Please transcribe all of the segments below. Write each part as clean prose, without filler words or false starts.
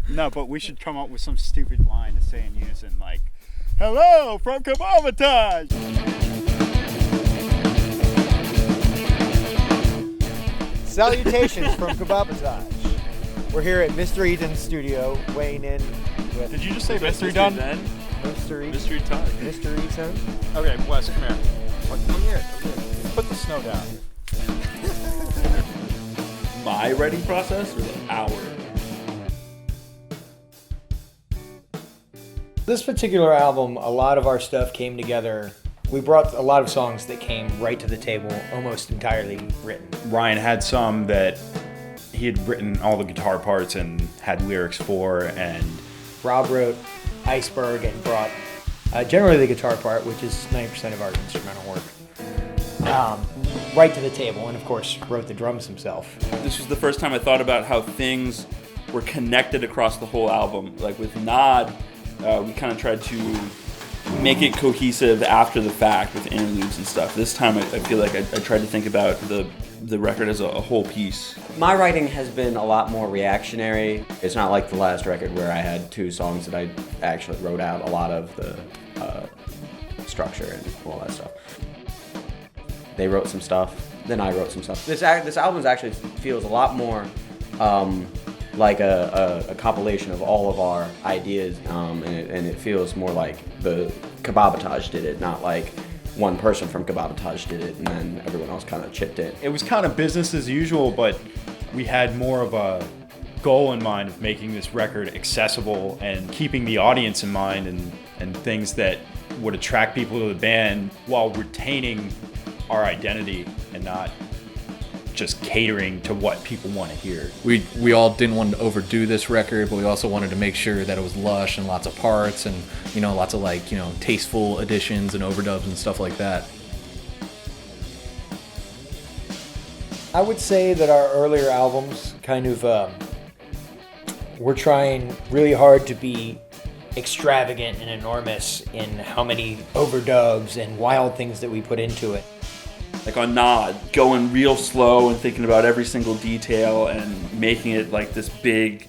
No, but we should come up with some stupid line to say in unison, like, "Hello from Kabob-O-Taj." Salutations from Kabob-O-Taj. We're here at Mr. Eden's studio, weighing in with... Did you just say Mystery Done? Mr. Eden? Mystery Todd. Mr. Eden? Okay, Wes, come here. Come here. Put the snow down. My writing process or our? This particular album, a lot of our stuff came together. We brought a lot of songs that came right to the table, almost entirely written. Ryan had some that he had written all the guitar parts and had lyrics for, and Rob wrote Iceberg and brought generally the guitar part, which is 90% of our instrumental work, right to the table, and of course wrote the drums himself. This was the first time I thought about how things were connected across the whole album. Like with Nod, we kind of tried to make it cohesive after the fact with interludes and stuff. This time I feel like I tried to think about the record as a whole piece. My writing has been a lot more reactionary. It's not like the last record where I had 2 songs that I actually wrote out a lot of the structure and all that stuff. They wrote some stuff, then I wrote some stuff. This album actually feels a lot more like a compilation of all of our ideas, and it feels more like the Kabob-O-Taj did it, not like one person from Kabob-O-Taj did it and then everyone else kind of chipped in. it was kind of business as usual, but we had more of a goal in mind of making this record accessible and keeping the audience in mind and things that would attract people to the band while retaining our identity and not just catering to what people want to hear. We all didn't want to overdo this record, but we also wanted to make sure that it was lush and lots of parts and, lots of tasteful additions and overdubs and stuff like that. I would say that our earlier albums kind of, we're trying really hard to be extravagant and enormous in how many overdubs and wild things that we put into it. Like on Nod, going real slow and thinking about every single detail and making it like this big,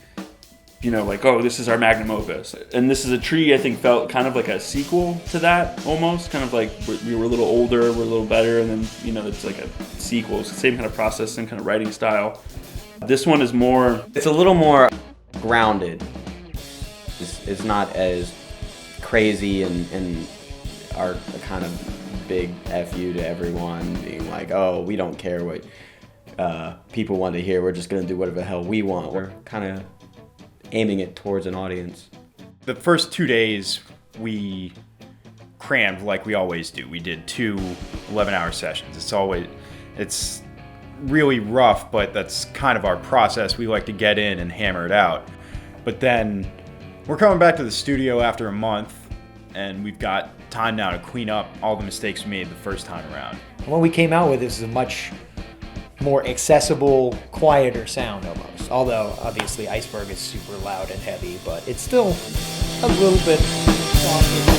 like, oh, this is our magnum opus. And This Is a Tree, I think, felt kind of like a sequel to that, almost. Kind of like we were a little older, we're a little better, and then, it's like a sequel. It's the same kind of process, same kind of writing style. This one is more... It's a little more grounded. It's not as crazy and our kind of big F you to everyone, being like, oh, we don't care what people want to hear, we're just going to do whatever the hell we want. We're kind of aiming it towards an audience. The first 2 days, we crammed like we always do. We did 2 11-hour sessions. It's really rough, but that's kind of our process. We like to get in and hammer it out. But then we're coming back to the studio after a month, and we've got time now to clean up all the mistakes we made the first time around. What we came out with is a much more accessible, quieter sound almost. Although, obviously, Iceberg is super loud and heavy, but it's still a little bit softer.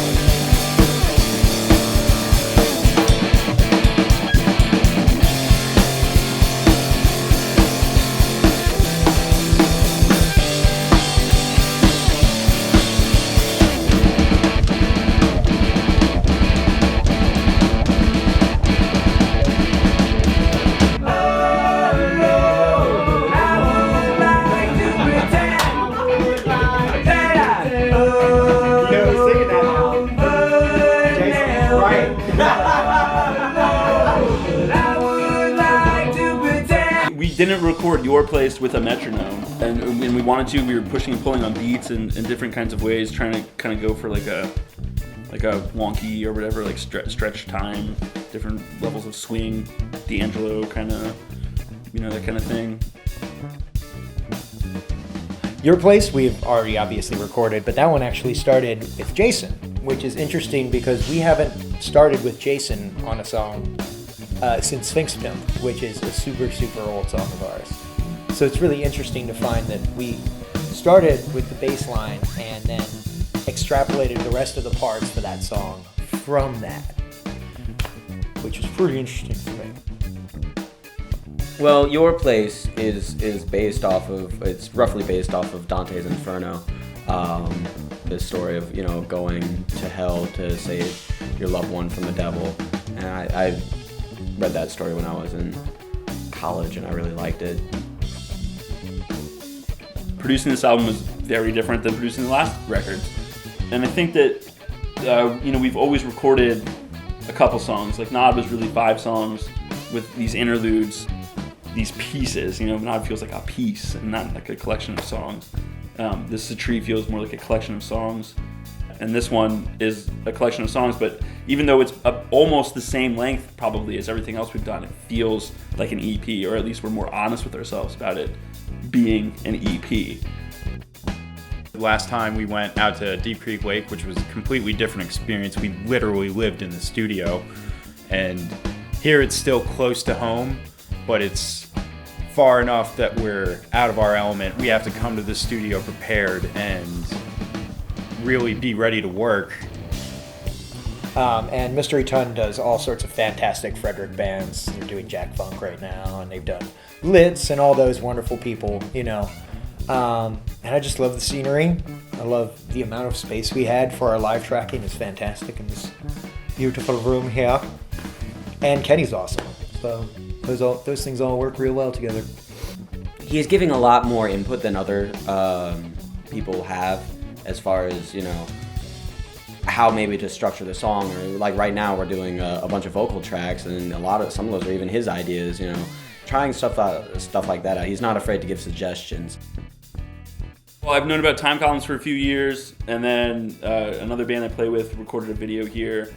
We didn't record Your Place with a metronome, and when we wanted to, we were pushing and pulling on beats in different kinds of ways, trying to kind of go for like a wonky or whatever, like stretch time, different levels of swing, D'Angelo kind of, that kind of thing. Your Place we've already obviously recorded, but that one actually started with Jason, which is interesting because we haven't started with Jason on a song since Sphinx Pimp, which is a super, super old song of ours. So it's really interesting to find that we started with the bass line and then extrapolated the rest of the parts for that song from that, which was pretty interesting for me. Well, Your Place is based off of, it's roughly based off of Dante's Inferno. The story of, you know, going to hell to save your loved one from the devil. And I read that story when I was in college, and I really liked it. Producing this album was very different than producing the last records. And I think that, you know, we've always recorded a couple songs. Like Nod was really 5 songs with these interludes, these pieces. You know, Nod feels like a piece and not like a collection of songs. This Tree feels more like a collection of songs. And this one is a collection of songs, but even though it's almost the same length probably as everything else we've done, it feels like an EP, or at least we're more honest with ourselves about it being an EP. Last time we went out to Deep Creek Lake, which was a completely different experience. We literally lived in the studio, and here it's still close to home, but it's far enough that we're out of our element. We have to come to the studio prepared and really be ready to work. And Mystery Ton does all sorts of fantastic Frederick bands. They're doing Jack Funk right now, and they've done Litz and all those wonderful people, you know. And I just love the scenery. I love the amount of space we had for our live tracking. It's fantastic in this beautiful room here. And Kenny's awesome. So those things all work real well together. He is giving a lot more input than other people have, as far as, you know, how maybe to structure the song. Or like right now we're doing a bunch of vocal tracks, and some of those are even his ideas, you know. Trying stuff like that out. He's not afraid to give suggestions. Well, I've known about Time Columns for a few years, and then another band I play with recorded a video here,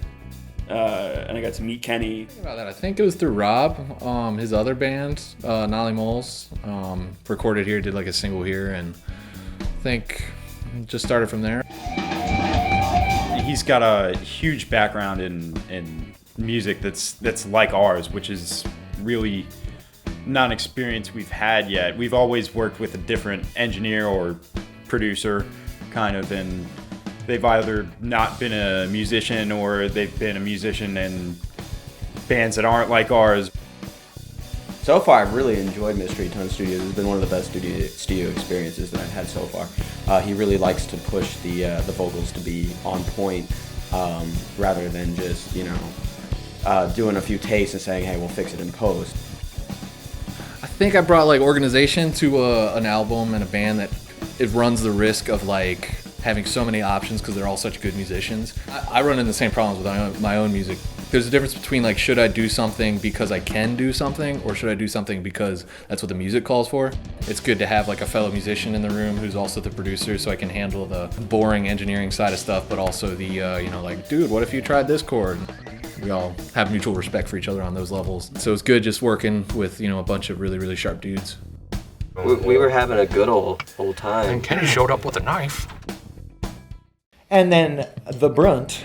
and I got to meet Kenny. About that, I think it was through Rob, his other band, Nolly Moles, recorded here, did like a single here, and I think just started from there. He's got a huge background in music that's like ours, which is really not an experience we've had yet. We've always worked with a different engineer or producer, kind of, and they've either not been a musician or they've been a musician in bands that aren't like ours. So far, I've really enjoyed Mystery Ton Studios. It's been one of the best studio experiences that I've had so far. He really likes to push the vocals to be on point, rather than just, you know, doing a few takes and saying, hey, we'll fix it in post. I think I brought like organization to an album and a band that it runs the risk of like having so many options because they're all such good musicians. I run into the same problems with my own music. There's a difference between like, should I do something because I can do something, or should I do something because that's what the music calls for? It's good to have like a fellow musician in the room who's also the producer, so I can handle the boring engineering side of stuff, but also the, you know, like, dude, what if you tried this chord? We all have mutual respect for each other on those levels. So it's good just working with, you know, a bunch of really, really sharp dudes. We were having a good old time. And Kenny showed up with a knife. And then The Brunt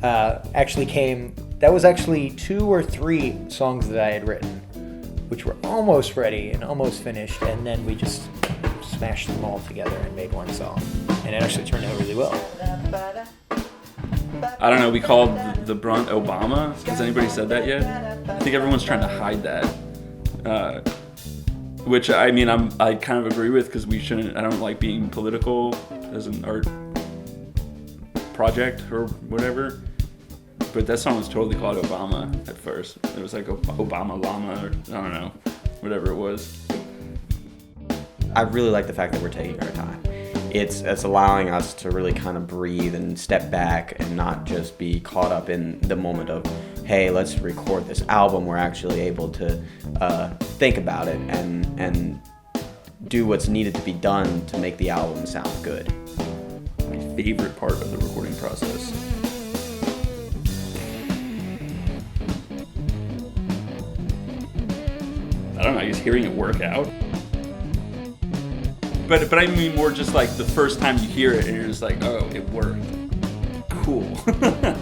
actually came. That was actually 2 or 3 songs that I had written, which were almost ready and almost finished, and then we just smashed them all together and made one song. And it actually turned out really well. I don't know, we called the Brunt Obama. Has anybody said that yet? I think everyone's trying to hide that. Which, I mean, I kind of agree with, because we shouldn't, I don't like being political as an art project or whatever. But that song was totally called Obama at first. It was like Obama Llama, or I don't know, whatever it was. I really like the fact that we're taking our time. It's allowing us to really kind of breathe and step back and not just be caught up in the moment of, hey, let's record this album. We're actually able to think about it and do what's needed to be done to make the album sound good. My favorite part of the recording process. I don't know, just hearing it work out. But I mean more just like the first time you hear it and you're just like, oh, it worked. Cool. I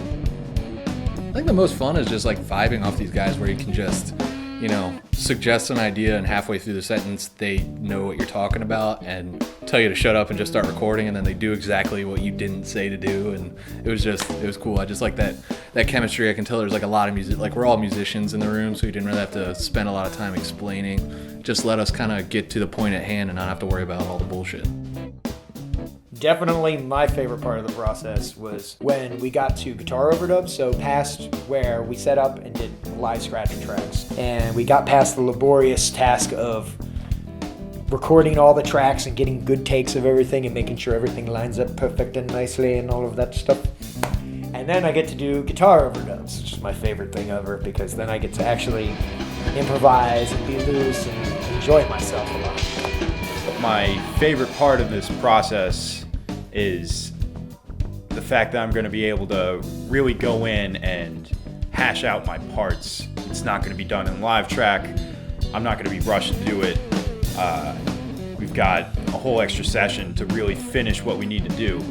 think the most fun is just like vibing off these guys, where you can just, you suggest an idea and halfway through the sentence they know what you're talking about and tell you to shut up and just start recording, and then they do exactly what you didn't say to do, and it was cool. I just like that chemistry. I can tell there's like a lot of music, like we're all musicians in the room, so we didn't really have to spend a lot of time explaining. Just let us kind of get to the point at hand and not have to worry about all the bullshit. Definitely my favorite part of the process was when we got to guitar overdubs, so past where we set up and did live scratching tracks. And we got past the laborious task of recording all the tracks and getting good takes of everything and making sure everything lines up perfect and nicely and all of that stuff. And then I get to do guitar overdubs, which is my favorite thing ever, because then I get to actually improvise and be loose and enjoy myself a lot. My favorite part of this process is the fact that I'm going to be able to really go in and hash out my parts. It's not going to be done in live track. I'm not going to be rushed to do it. We've got a whole extra session to really finish what we need to do.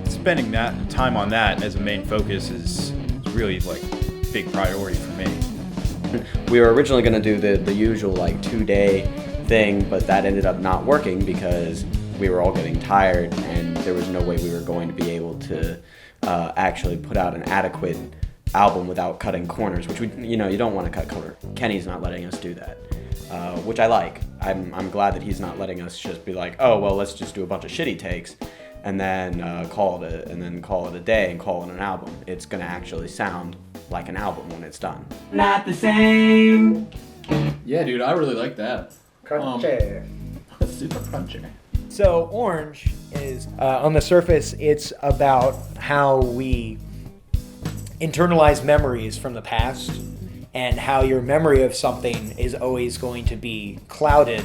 Spending that time on that as a main focus is really like a big priority for me. We were originally going to do the usual like 2-day thing, but that ended up not working because we were all getting tired and there was no way we were going to be able to actually put out an adequate album without cutting corners, which you don't want to cut corners. Kenny's not letting us do that, which I like. I'm glad that he's not letting us just be like, oh well, let's just do a bunch of shitty takes and then call it a day and call it an album. It's gonna actually sound like an album when it's done. Not the same. Yeah, dude, I really like that. Crunchy. Super crunchy. So Orange is, on the surface, it's about how we internalize memories from the past and how your memory of something is always going to be clouded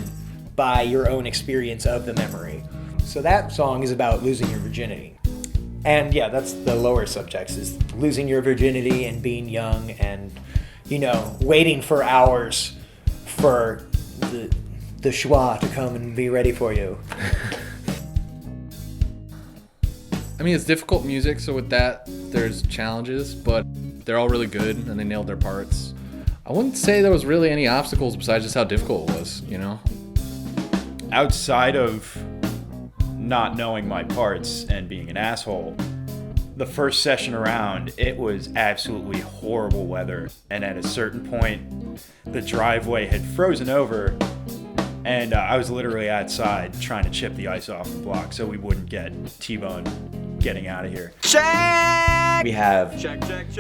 by your own experience of the memory. So that song is about losing your virginity. And yeah, that's the lower subtext, is losing your virginity and being young and, waiting for hours for the schwa to come and be ready for you. I mean, it's difficult music, so with that, there's challenges, but they're all really good, and they nailed their parts. I wouldn't say there was really any obstacles besides just how difficult it was, Outside of not knowing my parts and being an asshole, the first session around, it was absolutely horrible weather, and at a certain point, the driveway had frozen over, and I was literally outside trying to chip the ice off the block so we wouldn't get T-Bone getting out of here. We have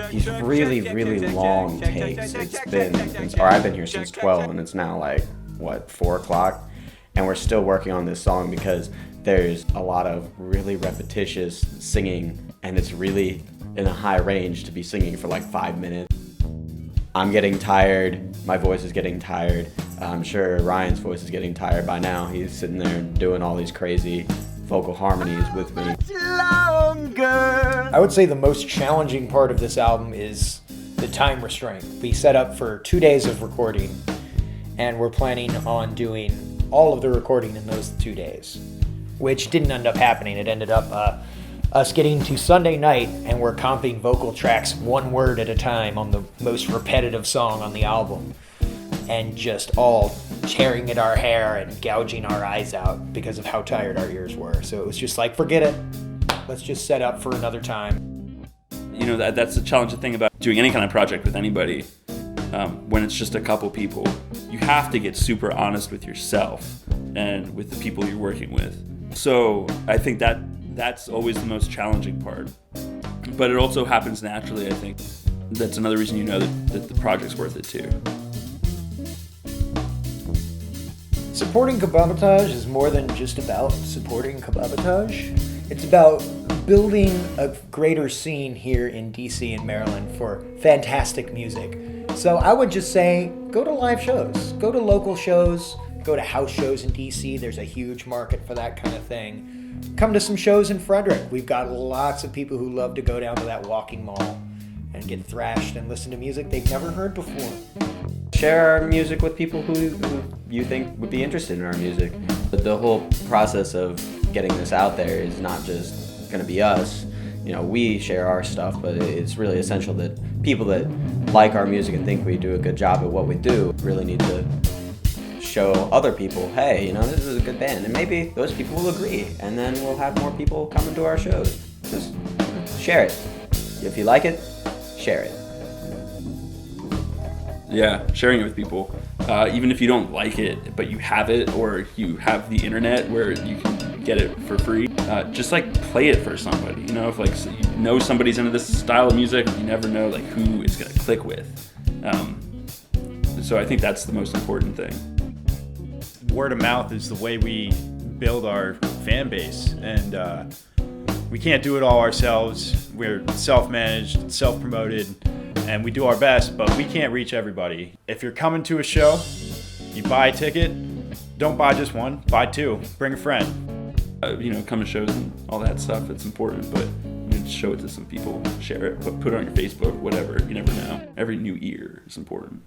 these really, really long takes. I've been here since 12 and it's now like, 4 o'clock? And we're still working on this song because there's a lot of really repetitious singing and it's really in a high range to be singing for like 5 minutes. I'm getting tired, my voice is getting tired. I'm sure Ryan's voice is getting tired by now. He's sitting there doing all these crazy vocal harmonies with me. I would say the most challenging part of this album is the time restraint. We set up for 2 days of recording, and we're planning on doing all of the recording in those 2 days, which didn't end up happening. It ended up us getting to Sunday night, and we're comping vocal tracks one word at a time on the most repetitive song on the album, and just all tearing at our hair and gouging our eyes out because of how tired our ears were. So it was just like, forget it. Let's just set up for another time. That's the challenging thing about doing any kind of project with anybody. When it's just a couple people, you have to get super honest with yourself and with the people you're working with. So I think that's always the most challenging part. But it also happens naturally, I think. That's another reason you know that the project's worth it too. Supporting Kabob-O-Taj is more than just about supporting Kabob-O-Taj. It's about building a greater scene here in DC and Maryland for fantastic music. So I would just say, go to live shows, go to local shows, go to house shows in DC. There's a huge market for that kind of thing. Come to some shows in Frederick. We've got lots of people who love to go down to that walking mall and get thrashed and listen to music they've never heard before. Share our music with people who you think would be interested in our music. But the whole process of getting this out there is not just going to be us. We share our stuff, but it's really essential that people that like our music and think we do a good job at what we do really need to show other people, hey, you know, this is a good band. And maybe those people will agree, and then we'll have more people coming to our shows. Just share it. If you like it, share it. Yeah, sharing it with people. Even if you don't like it, but you have it, or you have the internet where you can get it for free, just like play it for somebody. You know, if like you know somebody's into this style of music, you never know like who it's gonna click with. So I think that's the most important thing. Word of mouth is the way we build our fan base, and we can't do it all ourselves. We're self-managed, self-promoted, and we do our best, but we can't reach everybody. If you're coming to a show, you buy a ticket, don't buy just one, buy two, bring a friend. You know, come to shows and all that stuff, it's important, but you know, show it to some people, share it, put it on your Facebook, whatever, you never know. Every new ear is important.